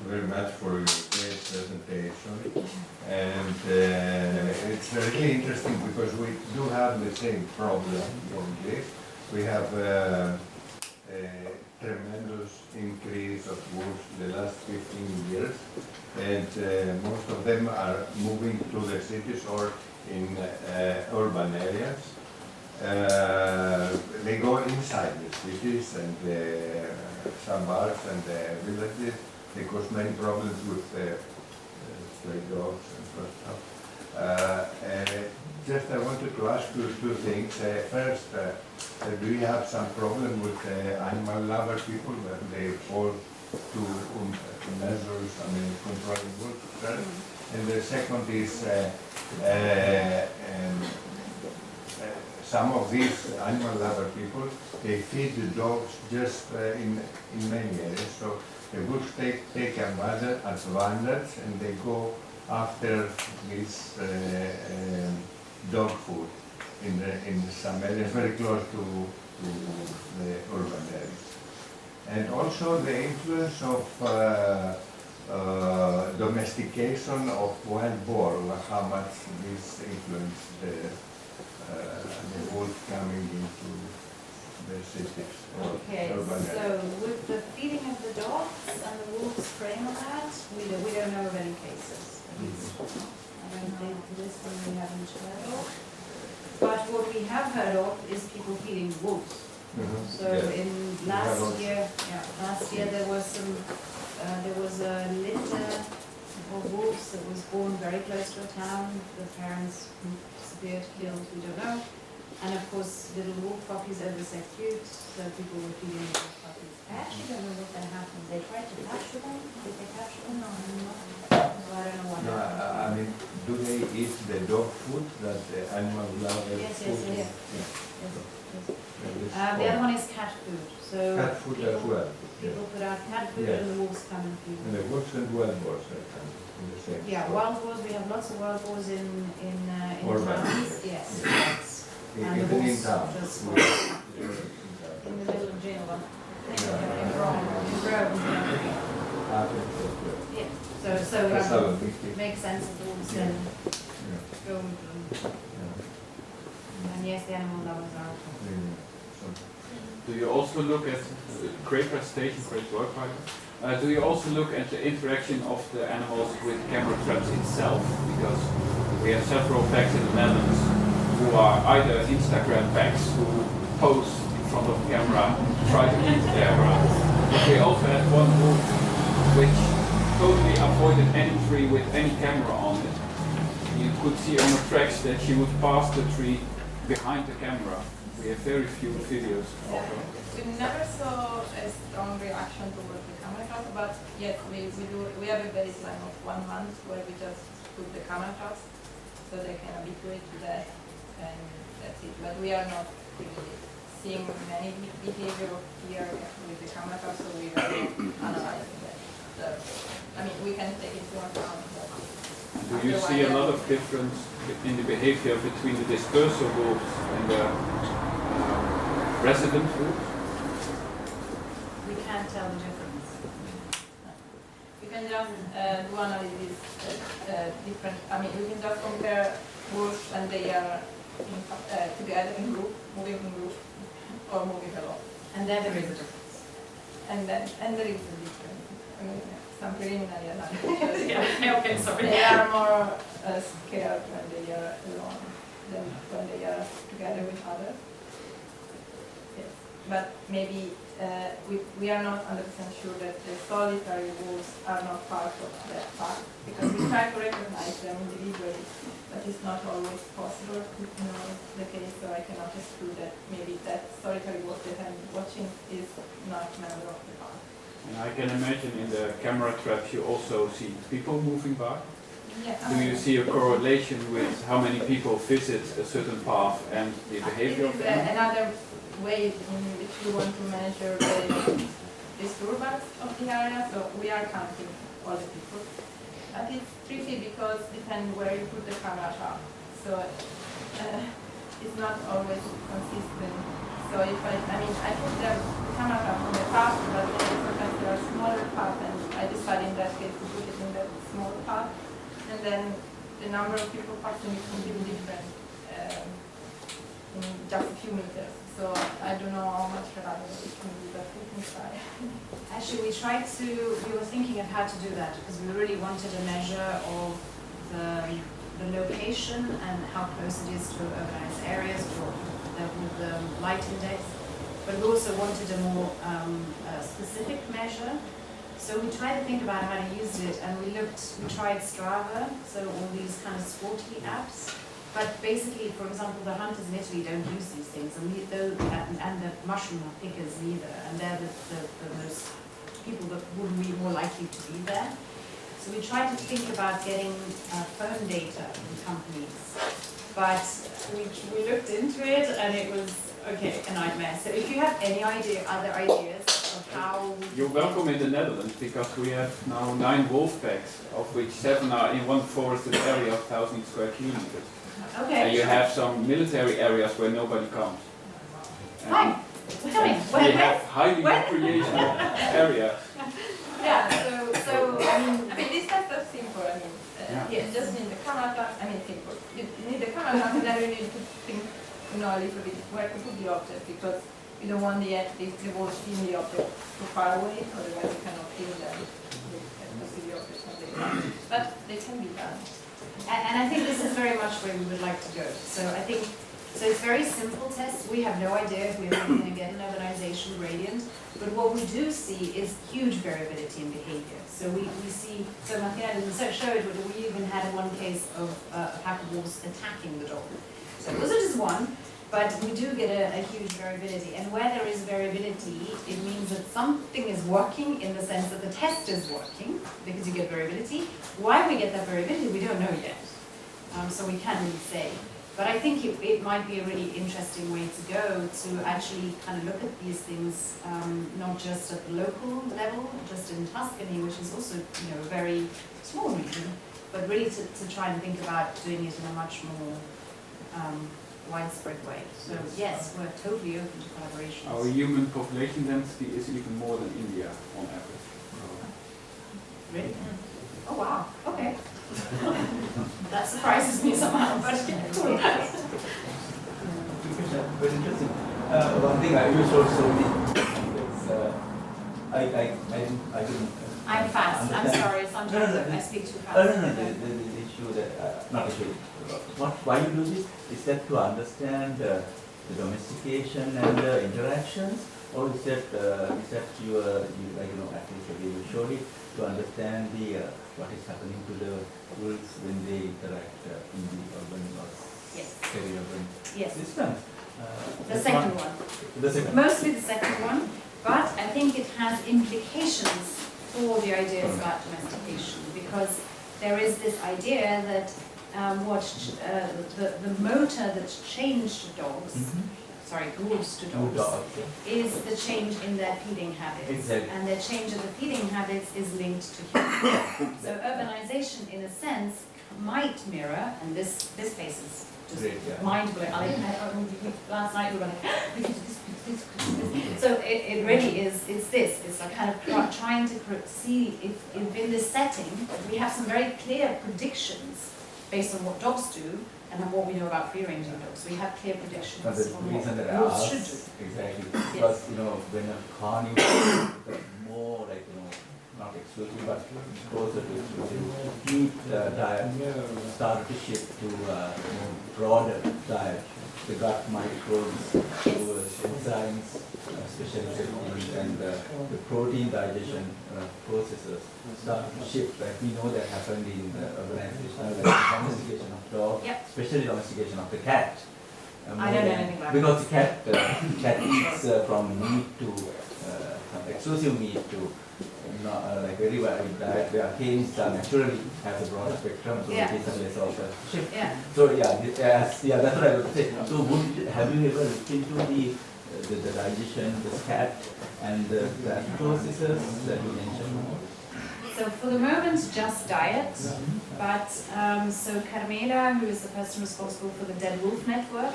very much for your great presentation. And it's really interesting because we do have the same problem in Greece. We have a tremendous increase of wolves in the last 15 years. And most of them are moving to the cities or in urban areas. They go inside the cities and suburbs and villages. They cause many problems with stray dogs and stuff. Just I wanted to ask you two things. First, do you have some problem with animal lover people when they fall to measures, I mean, controlling wolves? And the second is some of these animal lover people, they feed the dogs just in many areas. So the wolves take advantage and they go after this dog food in some areas very close to the urban areas. And also the influence of domestication of wild boar, how much this influenced the wolf coming into the cities or urban areas. So with the feeding of the dogs and the wolves preying on that, we don't know of any cases. At least, I don't think this one we haven't heard of. But what we have heard of is people feeding wolves. So in last year there was a litter of wolves that was born very close to a town. The parents disappeared, killed, we don't know. And of course, little wolf puppies are so cute, so people were feeding the wolf puppies. I actually don't know what that happened. They tried to capture them. Did they capture them? No, so I don't know what happened. I mean, do they eat the dog food that the animal lovers Yes. The other one is cat food. So cat food as well. People put out cat food and the wolves come and feed them. And the wolves and wild boars are kind of in the same. Yeah, wild boars. We have lots of wild boars in towns. Yes. And the Even in wolves town. just in the middle of Genova. In Rome. Yeah. So it makes sense that the wolves then go with them. And yes, the animal lovers are. Do you also look at great presentation, great work, by the way. Do you also look at the interaction of the animals with camera traps itself? Because we have several packs in the Netherlands who are either Instagram packs who pose in front of the camera, try to keep the camera. But we also had one group which totally avoided any tree with any camera on it. You could see on the tracks that she would pass the tree behind the camera. We have very few videos of her. We never saw a strong reaction towards the camera traps, but yes, we have a baseline of 1 month where we just put the camera traps so they can habituate to that, and that's it. But we are not really seeing many behavior here with the camera traps, so we are analyzing that. So, I mean, we can take into account that. Do you see a lot of difference in the behavior between the dispersal wolves and the resident wolves? We can't tell the difference. You can just do analysis different. I mean, you can just compare wolves when they are together in group, moving in group, or moving alone. And then there is a difference. And there is a difference. I mean, some preliminary analysis. Okay, sorry. They are more scared when they are alone than when they are together with others. Yes. But maybe we are not 100% sure that the solitary wolves are not part of that pack, because we try to recognize them individually, but it's not always possible to know the case, so I cannot exclude that maybe that solitary wolf that I'm watching is not a member of the pack. And I can imagine in the camera traps you also see people moving by. Yeah, Do you see a correlation with how many people visit a certain path and the behavior of This them? is another way in which we want to measure the disturbance of the area, so we are counting all the people. But it's tricky because depending where you put the camera trap, so it's not always consistent So if I put the camera on the part, but then sometimes there are smaller parts, and I decided in that case to put it in the small part, and then the number of people passing is completely different in just a few meters. So I don't know how much reliable it can be, but we can try. Actually, we were thinking of how to do that because we really wanted a measure of the location and how close it is to urbanized areas with the light index. But we also wanted a more specific measure. So we tried to think about how to use it, and we tried Strava, so all these kind of sporty apps. But basically, for example, the hunters in Italy don't use these things, and the mushroom pickers neither, and they're the most people that would be more likely to be there. So we tried to think about getting phone data from companies, but we looked into it, and it was a nightmare. So if you have any other ideas of how you're welcome in the Netherlands, because we have now 9 wolf packs, of which 7 are in one forested area of 1,000 square kilometers. Okay. And you have some military areas where nobody comes. Fine. We're coming. We have highly recreational areas. Yeah, so this test is simple. Yes, just need the camera trap. Simple. You need the camera trap, and then you need to think, a little bit where to put the object, because you don't want the wolf seeing the object too far away, otherwise you cannot kill them. To see the object on the ground. But they can be done. And I think this is very much where we would like to go. So it's very simple tests. We have no idea if we're going to get an urbanization gradient, but what we do see is huge variability in behavior. So we see, so Martina showed that we even had one case of a pack of wolves attacking the dog. So it wasn't just one, but we do get a huge variability. And where there is variability, it means that something is working in the sense that the test is working, because you get variability. Why we get that variability, we don't know yet. So we can't really say. But I think it might be a really interesting way to go to actually kind of look at these things, not just at the local level, just in Tuscany, which is also a very small region, but really to try and think about doing it in a much more widespread way. So yes, we're totally open to collaborations. Our human population density is even more than India on average. Really? Oh wow, okay. That surprises me somehow, but cool. Very interesting. One thing I wish also I didn't. I'm fast. I'm sorry. Sometimes I speak too fast. No. The issue that not issue. Why you do this is that to understand the domestication and the interactions, or is that you at least you showed it to understand what is happening to the wolves when they interact in the urban or semi-urban systems. The second one. The second. Mostly the second one, but I think it has implications for the ideas about domestication, because there is this idea that the motor that changed dogs, wolves to dogs, is the change in their feeding habits. Exactly. And their change of the feeding habits is linked to humans. So urbanization, in a sense, might mirror, and this place is just mind-blowing. Last night we were like, so it really is this. It's like kind of trying to see if in this setting we have some very clear predictions based on what dogs do and what we know about free-ranging dogs. We have clear predictions on what wolves should do. Exactly. Because when a carnivore more not exclusively but closer to meat diet started to shift to broader diet. The gut microbes, enzymes, specialization, and the protein digestion processes start to shift. Like we know that happened in the urbanization, like domestication of dogs, especially domestication of the cat. I don't know anything about because the cat eats from meat to exclusive meat to like very varied diet. Where Canis naturally has a broader spectrum, so it is less of a shift. So that's what I would say. So have you ever looked into the digestion, the scat, and the processes that you mentioned? So for the moment, just diet, but so Carmela, who is the person responsible for the Dead Wolf Network,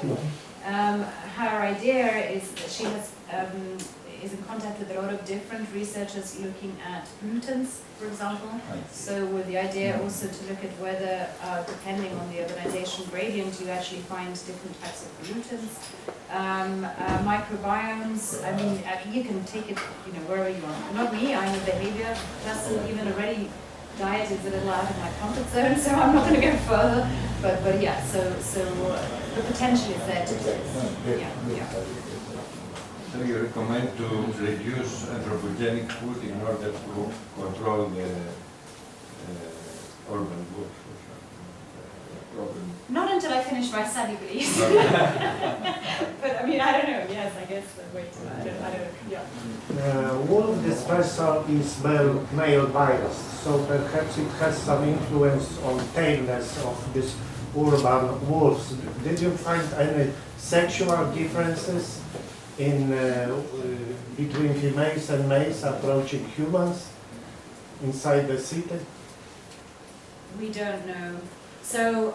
her idea is that with a lot of different researchers looking at pollutants, for example. So with the idea also to look at whether, depending on the urbanization gradient, you actually find different types of pollutants. Microbiomes, I mean, you can take it, you know, wherever you want. Not me, I'm a behavior person, even already diet is a little out of my comfort zone, so I'm not going to go further. But yeah, so the potential is there to do this. Yeah. So you recommend to reduce anthropogenic food in order to control the urban growth problem? Not until I finish my study, please. But I mean, I don't know. Yes, I guess the way to. I don't. Yeah. Wolf dispersal is male virus, so perhaps it has some influence on tameness of these urban wolves. Did you find any sexual differences in between females and males approaching humans inside the city? We don't know. So,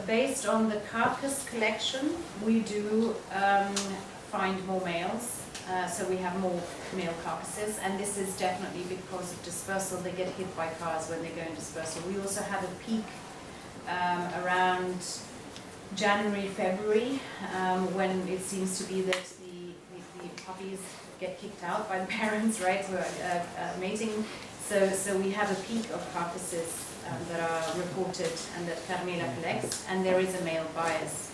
based on the carcass collection, we do find more males. So we have more male carcasses, and this is definitely because of dispersal. They get hit by cars when they go in dispersal. We also have a peak around January, February, when it seems to be that the puppies get kicked out by the parents, right, who are mating. So we have a peak of carcasses that are reported and that Carmela collects, and there is a male bias.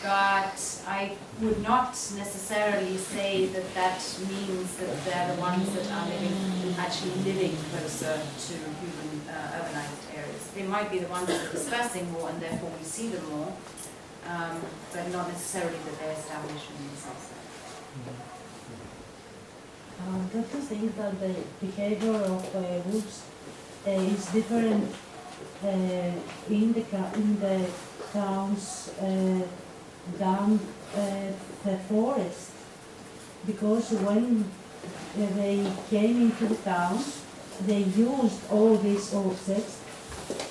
But I would not necessarily say that that means that they're the ones that are actually living closer to human urbanized areas. They might be the ones that are dispersing more, and therefore we see them more, but not necessarily that they're establishing themselves there. Don't you think that the behavior of wolves is different in the towns than the forest? Because when they came into the towns, they used all these objects,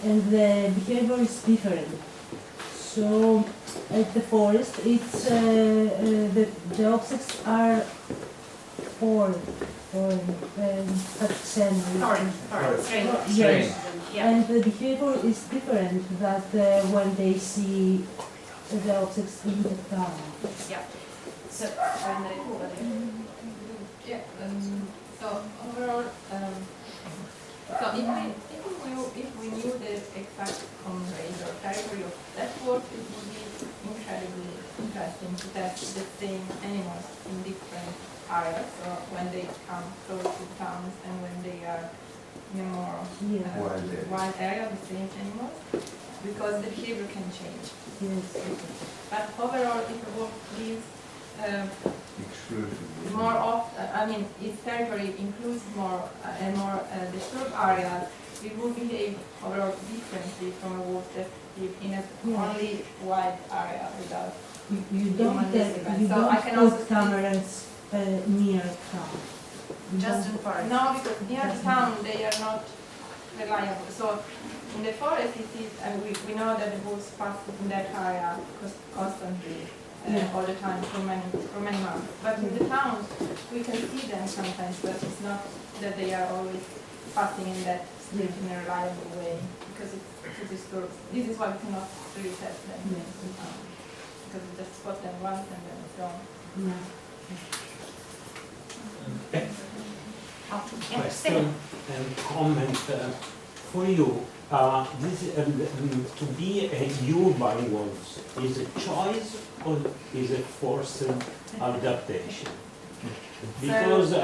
and the behavior is different. So at the forest, it's the objects are foreign, Strange. Yes. Yeah. And the behavior is different that when they see the objects in the town. Yeah. So, So overall, so if we knew the exact home range or territory of that wolf, it would be incredibly interesting to test the same animals in different areas. So when they come close to towns and when they are in a more wild area, the same animals, because the behavior can change. Yes. But overall, if a wolf lives more often, I mean, its territory includes more disturbed areas, it will behave overall differently from a wolf that lives in a only wide area without You don't put cameras near town. just in forest. No, because near the town they are not reliable. So in the forest, we know that the wolves pass in that area constantly, all the time for many months. But in the towns, we can see them sometimes, but it's not that they are always passing in that street in a reliable way, because it's too disturbed. This is why we cannot really test them in town, because we just spot them once and then it's gone. Question and comment for you. To be a urban wolf is a choice or is a forced adaptation? Because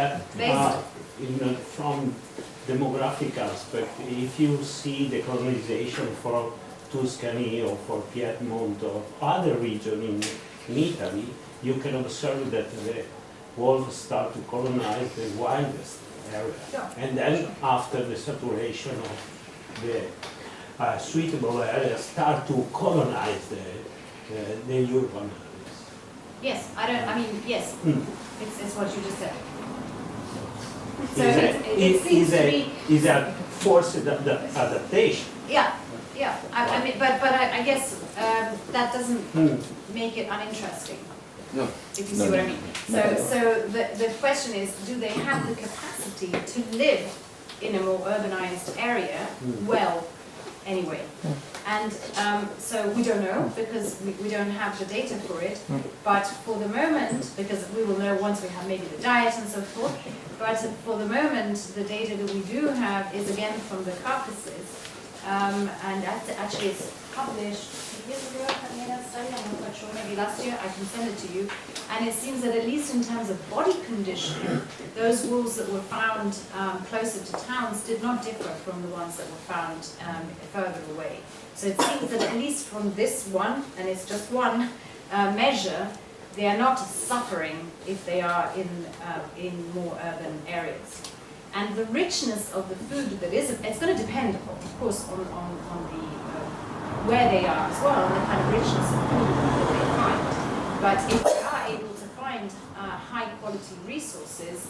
from demographic aspect, if you see the colonization for Tuscany or for Piedmont or other region in Italy, you can observe that the wolves start to colonize the wildest area. And then after the saturation of the suitable areas, start to colonize the urban areas. Yes, yes. It's what you just said. So Is a forced adaptation? Yeah. I mean, but I guess that doesn't make it uninteresting. No. If you see what I mean. So the question is, do they have the capacity to live in a more urbanized area well anyway? And so we don't know, because we don't have the data for it, but for the moment, because we will know once we have maybe the diet and so forth, but for the moment the data that we do have is again from the carcasses, and actually it's published 2 years ago, study, I'm not quite sure, maybe last year, I can send it to you, and it seems that at least in terms of body condition, those wolves that were found closer to towns did not differ from the ones that were found further away. So it seems that at least from this one, and it's just one measure, they are not suffering if they are in more urban areas. And the richness of the food that is, it's going to depend, of course, on the where they are as well, and the kind of richness of food that they find. But if they are able to find high quality resources,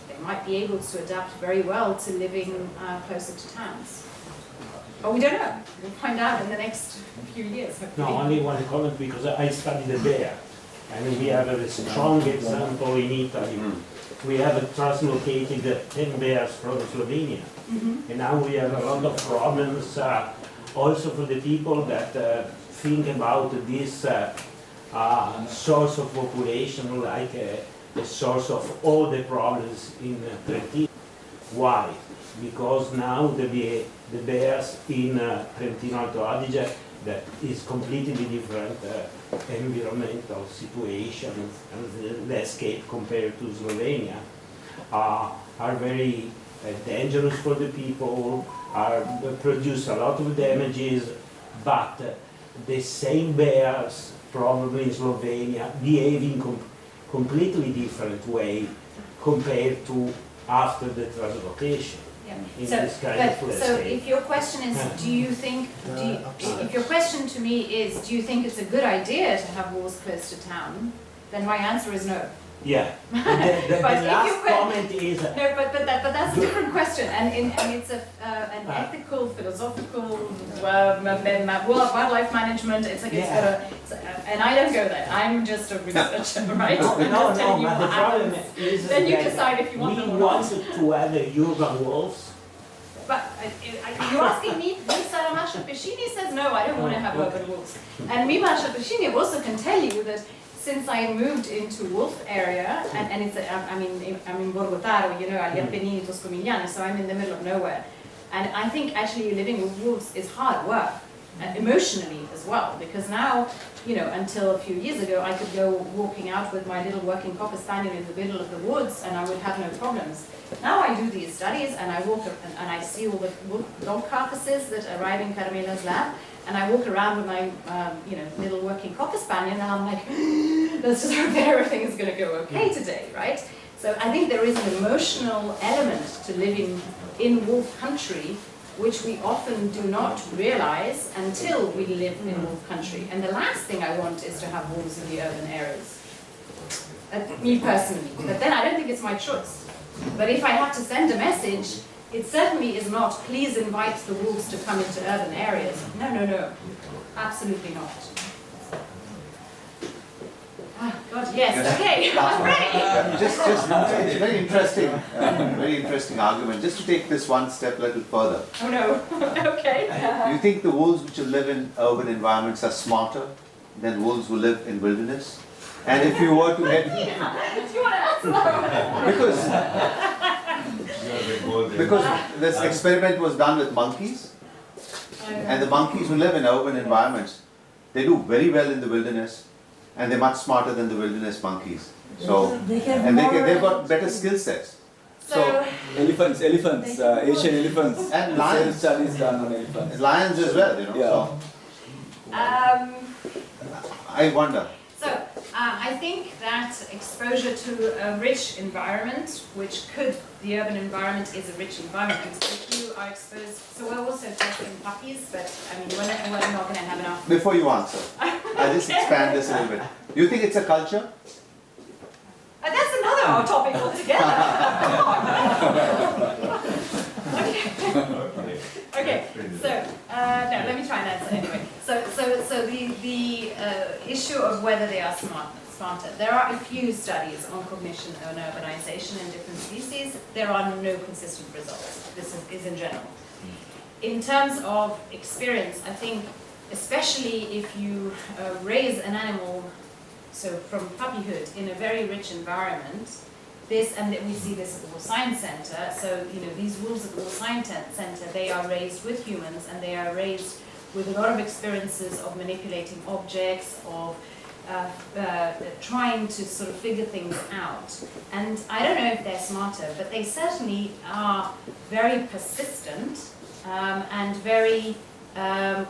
they might be able to adapt very well to living closer to towns. But we don't know. We'll find out in the next few years. No, only one comment, because I studied the bear, and we have a strong example in Italy. We have translocated 10 bears from Slovenia, and now we have a lot of problems also for the people that think about this source of population like a source of all the problems in Trentino. Why? Because now the bears in Trentino Alto Adige, that is completely different environmental situation and landscape compared to Slovenia, are very dangerous for the people, produce a lot of damages, but the same bears probably in Slovenia behave in completely different way compared to after the translocation. In this kind of So if your question is, if your question to me is, do you think it's a good idea to have wolves close to town, then my answer is no. Yeah. The last comment is... No, but that's a different question, and it's an ethical, philosophical, wildlife management. It's like it's got a, and I don't go there. I'm just a researcher, right? No, but the problem is then you that decide if you want them or we not. wanted to have urban wolves. But you're asking me, Sara Masha-Pescini says no, I don't want to have urban wolves. And me, Masha-Pescini, also can tell you that since I moved into wolf area, and it's, I'm in Borgotaro, you know, agli Appennini Tosco-Emiliani, so I'm in the middle of nowhere. And I think actually living with wolves is hard work, emotionally as well, because now, you know, until a few years ago, I could go walking out with my little working cocker spaniel in the middle of the woods, and I would have no problems. Now I do these studies, and I walk and I see all the dog carcasses that arrive in Carmela's lab, and I walk around with my, little working cocker spaniel, and I'm like, let's just hope that everything is going to go okay today, right? So I think there is an emotional element to living in wolf country, which we often do not realize until we live in wolf country. And the last thing I want is to have wolves in the urban areas. Me personally. But then I don't think it's my choice. But if I have to send a message, it certainly is not, please invite the wolves to come into urban areas. No, no, no. Absolutely not. Ah, God, yes, okay, I'm ready. Just it's a very interesting argument. Just to take this one step a little further. Oh no, okay. You think the wolves which live in urban environments are smarter than wolves who live in wilderness? And if you were to get... Do you want to answer that? Because this experiment was done with monkeys, and the monkeys who live in urban environments, they do very well in the wilderness, and they're much smarter than the wilderness monkeys. So, they've got better skill sets. So elephants, Asian elephants. And lions. Studies done on elephants. Lions as well, you know. Yeah. So, I wonder. So I think that exposure to a rich environment, which the urban environment is a rich environment. If you are exposed, so we're also testing puppies, but I mean, we're not going to have enough. Before you answer, I'll just expand this a little bit. Do you think it's a culture? That's another topic altogether. Okay, so, no, let me try and answer anyway. So the issue of whether they are smarter. There are a few studies on cognition and urbanization in different species. There are no consistent results. This is in general. In terms of experience, I think, especially if you raise an animal, so from puppyhood in a very rich environment, and we see this at the Wolf Science Center. So these wolves at the Wolf Science Center, they are raised with humans, and they are raised with a lot of experiences of manipulating objects, of trying to sort of figure things out. And I don't know if they're smarter, but they certainly are very persistent and very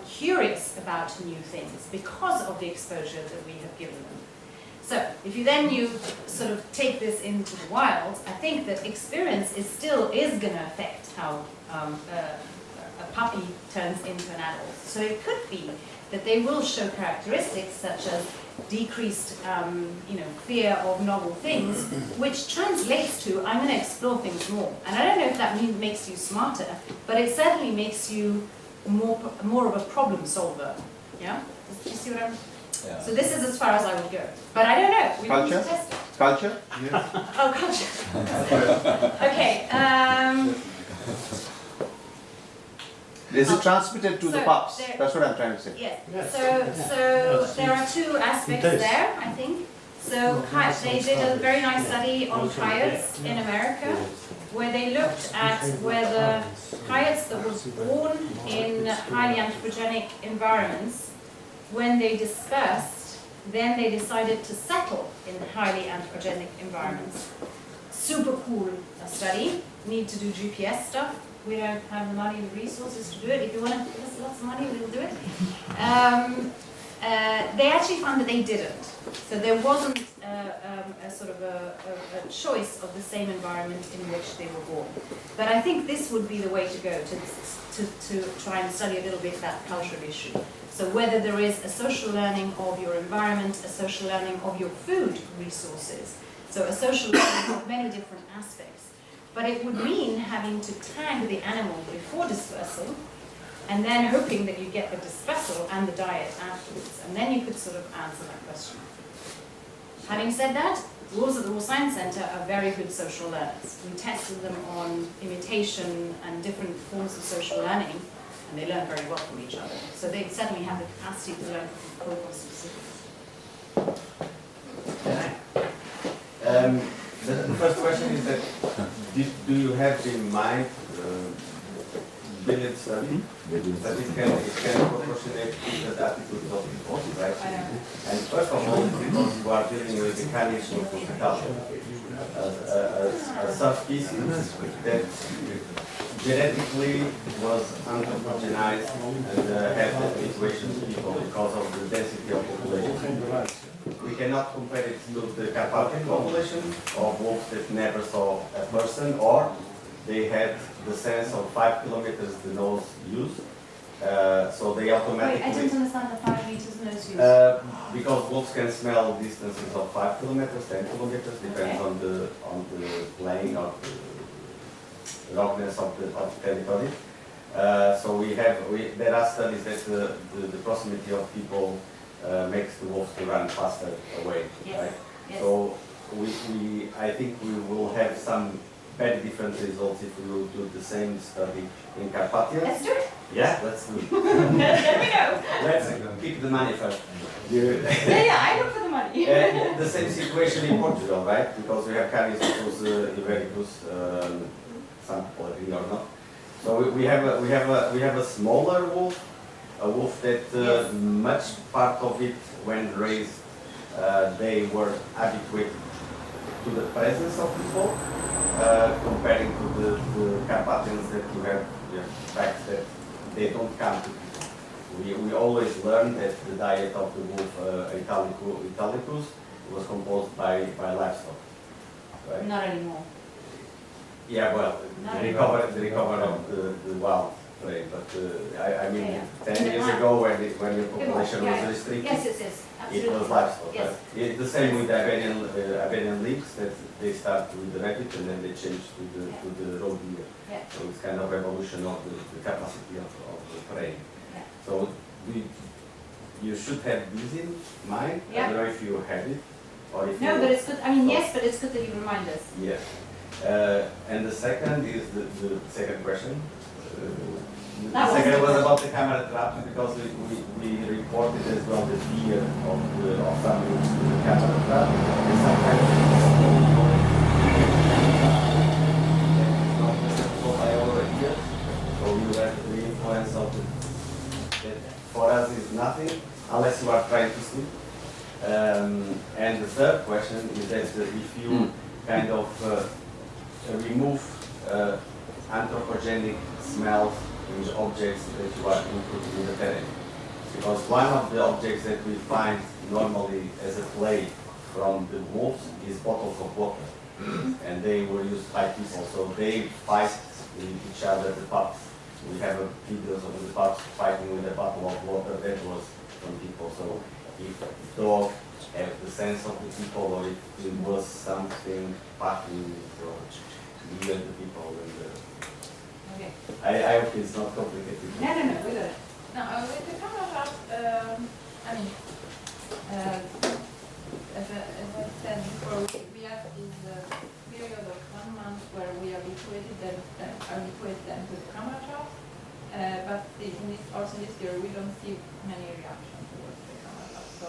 curious about new things because of the exposure that we have given them. So if you sort of take this into the wild, I think that experience is going to affect how a puppy turns into an adult. So it could be that they will show characteristics such as decreased fear of novel things, which translates to I'm going to explore things more. And I don't know if that makes you smarter, but it certainly makes you more of a problem solver. Yeah? Do you see what I'm... Yeah. So this is as far as I would go. But I don't know. We need to test it. Culture? Yes. Oh, culture. Okay. Is it transmitted to the pups? That's what I'm trying to say. Yes. Yes. So there are two aspects there, I think. So they did a very nice study on coyotes in America, where they looked at whether coyotes that were born in highly anthropogenic environments, when they dispersed, then they decided to settle in highly anthropogenic environments. Super cool study. Need to do GPS stuff. We don't have the money and the resources to do it. If you want to give us lots of money, we'll do it. They actually found that they didn't. So there wasn't a sort of a choice of the same environment in which they were born. But I think this would be the way to go to try and study a little bit that cultural issue. So whether there is a social learning of your environment, a social learning of your food resources, so a social learning of many different aspects. But it would mean having to tag the animal before dispersal, and then hoping that you get the dispersal and the diet afterwards, and then you could sort of answer that question. Having said that, wolves at the Wolf Science Center are very good social learners. We tested them on imitation and different forms of social learning, and they learn very well from each other. So they certainly have the capacity to learn from cohort specifics. The first question is that, do you have in mind village study? That it can proportionate to the attitudes of people, right? And first of all, because you are dealing with the Canis of a subspecies that genetically was anthropogenized and had the situation of people because of the density of population. We cannot compare it to the Carpathian population of wolves that never saw a person, or they had the sense of 5 kilometers the nose use. So they automatically... Wait, I didn't understand the 5 meters nose use. Because wolves can smell distances of 5 kilometers, 10 kilometers, depends on the plane or the roughness of the territory. So there are studies that the proximity of people makes the wolves to run faster away, yes. right? Yes. So I think we will have some very different results if we will do the same study in Carpathia. Let's do it. Yeah, let's do it. There we go. Let's keep the money first. Yeah, I look for the money. The same situation in Portugal, right? Because we have Canis ibericus, some people agree or not. So we have a smaller wolf, a wolf that Yes. much part of it, when raised, they were habituated to the presence of people, comparing to the Carpathians that you have the fact that they don't come to people. We always learn that the diet of the wolf italicus was composed by livestock. Right? Not anymore. Yeah, well, Not the recover of the wild prey, but I mean, Yeah. 10 years ago when the population was restricted, Yes, it absolutely. was livestock. Yes. Right? The same with the Iberian leaves, that they start with the rabbit and then they change to the roe deer. Yeah. So it's kind of evolution of the capacity of the prey. Yeah. So you should have this in mind. I Yeah. don't know if you have it or if No, you. but it's good, I mean, yes, but it's good that you remind us. Yeah. And the second is the second question. That The was second the was question. about the camera traps because we reported as well the fear of some groups to the camera trap. And sometimes it's not acceptable by our ears. So you have the influence of that for us is nothing unless you are trying to sleep. And the third question is that if you kind of remove anthropogenic smells in the objects that you are inputting in the terrain. Because one of the objects that we find normally as a play from the wolves is bottles of water. And they were used by people, so they fight with each other, the pups. We have videos of the pups fighting with a bottle of water that was from people. So if the dog have the sense of the people or if it was something passing or near the people. Okay. I hope it's not complicated. No, we got it. No, with the camera trap, I mean, as I said before, we have this period of 1 month where we habituate them to the camera trap. But also this year we don't see many reactions towards the camera trap. So,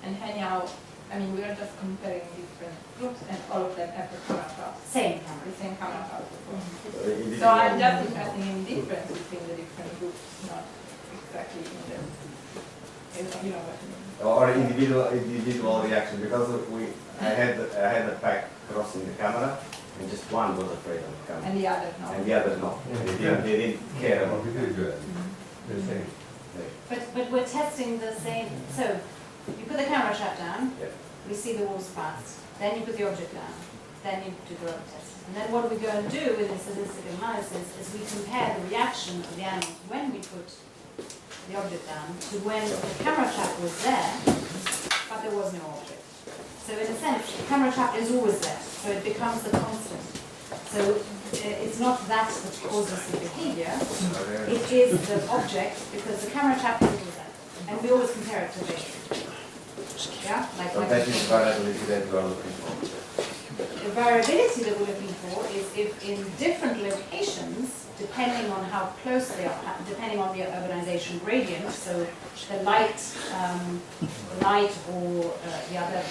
and anyhow, I mean, we are just comparing different groups and all of them have the camera trap. Same camera. The same camera trap. Mm-hmm. So I'm just interested in difference between the different groups, not exactly in the, you know what I mean. Or individual reaction because I had a pack crossing the camera and just one was afraid of the camera. And the other no. And the other no. They didn't care about it. The same. But we're testing the same, so you put the camera trap down, Yeah. we see the walls pass, then you put the object down, then you do the rope test. And then what we go and do with the statistical analysis is we compare the reaction of the animals when we put the object down to when the camera trap was there, but there was no object. So in a sense, the camera trap is always there, so it becomes the constant. So it's not that causes the behavior, it is the object because the camera trap is always there. And we always compare it to the yeah, So that is variability that you are looking for. The variability that we're looking for is if in different locations, depending on how close they are, depending on the urbanization gradient, so the light or the other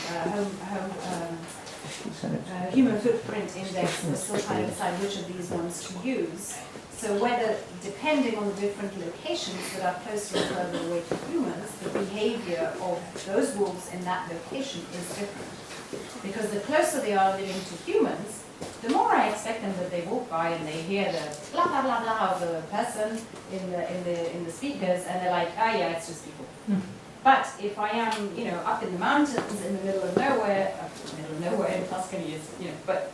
human footprint index, we're still trying to decide which of these ones to use. So whether, depending on the different locations that are closer or further away to humans, the behavior of those wolves in that location is different. Because the closer they are living to humans, the more I expect them that they walk by and they hear the blah blah blah blah of the person in the speakers, and they're like, ah yeah, it's just people. But if I am, you know, up in the mountains in the middle of nowhere in Tuscany is, you know, but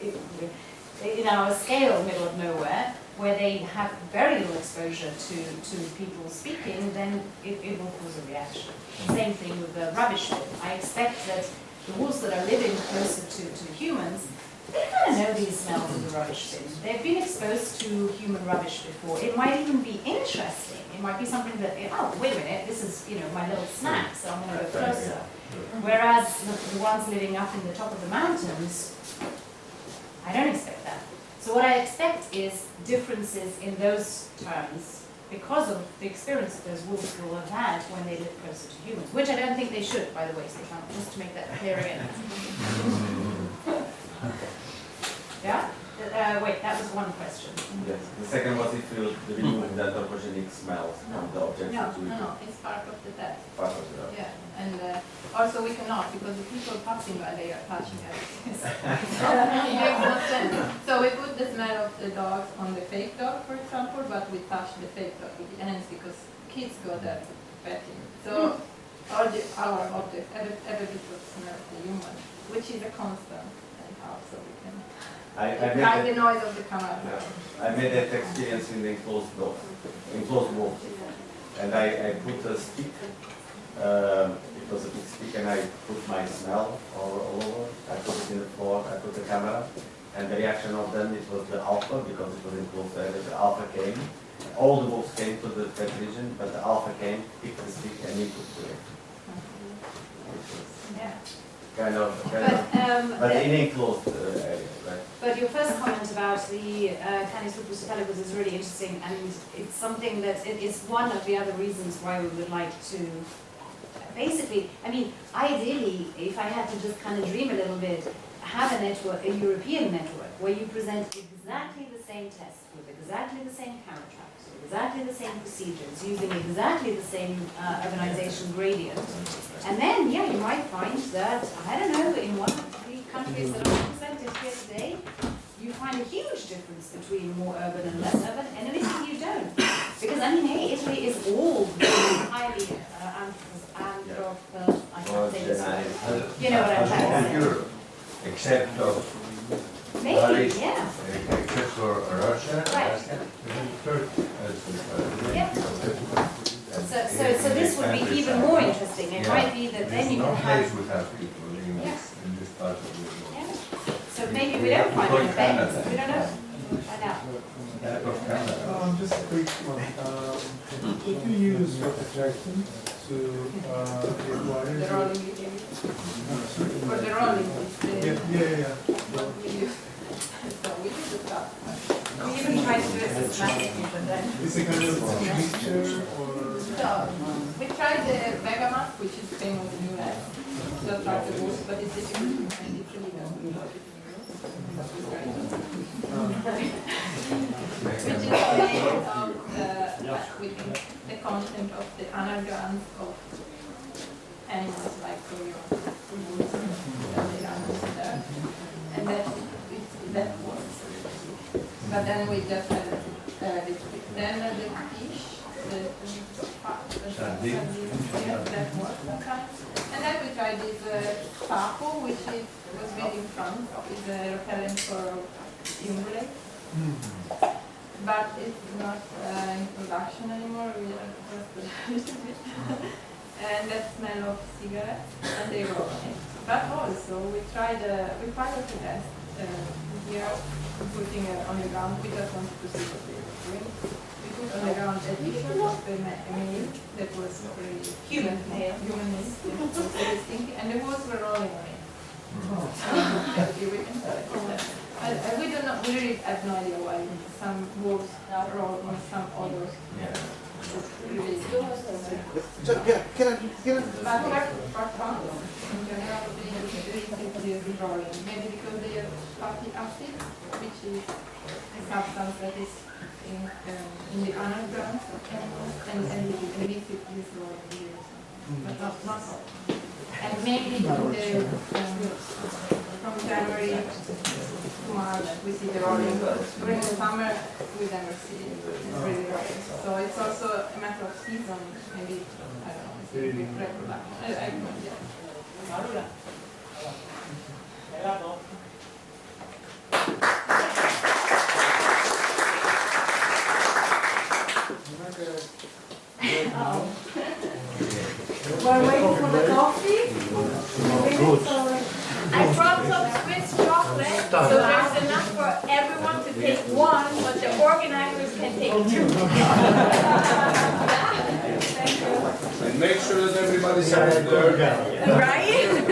in our scale, middle of nowhere, where they have very little exposure to people speaking, then it will cause a reaction. Same thing with the rubbish bin. I expect that the wolves that are living closer to humans, they kind of know these smells of the rubbish bin. They've been exposed to human rubbish before. It might even be interesting. It might be something that, oh, wait a minute, this is, you know, my little snack, so I'm going to go closer. Whereas the ones living up in the top of the mountains, I don't expect that. So what I expect is differences in those terms because of the experience that those wolves will have had when they live closer to humans, which I don't think they should, by the way, Stefan, just to make that clear again. Yeah? Wait, that was one question. Yes. The second was if you remove the anthropogenic smells from the objects. No, it's part of the test. Part of the Yeah, and also we cannot because the people passing by they are touching us. It makes no sense. So we put the smell of the dogs on the fake dog, for example, but we touch the fake dog with the hands because kids go there petting. So all our objects, every bit of smell of the human, which is a constant, and also we can. I Like the noise of the camera. I made that experience in the enclosed walls. And I put a stick, it was a big stick, and I put my smell all over. I put it in the floor, I put the camera, and the reaction of them, it was the alpha, because it was enclosed area, the alpha came, all the wolves came to that region, but the alpha came, picked the stick, and he took the Yeah. kind of, but in enclosed area, right? But your first comment about the Canis lupus italicus is really interesting, and it's something that it's one of the other reasons why we would like to, basically, I mean, ideally, if I had to just kind of dream a little bit, have a network, a European network, where you present exactly the same test with exactly the same camera traps, with exactly the same procedures, using exactly the same urbanization gradient. And then, yeah, you might find that, I don't know, in one of the countries that are represented here today, you find a huge difference between more urban and less urban, and in Italy you don't. Because, I mean, hey, Italy is all highly I can't say this word. You know what I'm trying to say. Europe, except of Maybe, Paris, yeah. except for Russia, Right. and Turkey. Yeah. So this would be even more interesting. It might be that then you no can place have. would have people in this part of the world. Yeah. So maybe we don't find an effect. We don't know. Find out. That of Canada. Just a quick one. If you use projection to acquire The rolling for the rolling, yeah. so we use the stuff. We even try to do it systematically, but then. Is it kind of mixture or? So we tried the Megamat, which is famous in the US. So tried the boost, but it's difficult to find it really well. Which is made of the content of the anagrams of animals like and that works. But then we just had then the fish, that works. And then we tried this Papo, which was made in France, is a repellent for ungulate. But it's not in production anymore, we are just and that smell of cigarettes, and they roll on it. But also, we pilot the test here, putting it on the ground. We just wanted to see what they were doing. We put on the ground a picture of the male that was very human male, very stinky, and the wolves were rolling on it. We don't know, we really have no idea why some wolves roll on some others. Really Can I? but for condoms, in general, they use rolling. Maybe because they have fatty acid, which is a substance that is in the anagrams of animals, and mix it with rolling. But not all. And maybe from January to March we see the rolling, but during the summer we never see it. It's really rolling. So it's also a matter of season, maybe, I don't know, it's reproduction. I have no idea. We're waiting for the coffee. I brought some Swiss chocolate, so there's enough for everyone to take one, but the organizers can take two. And make sure that everybody's out there. Right?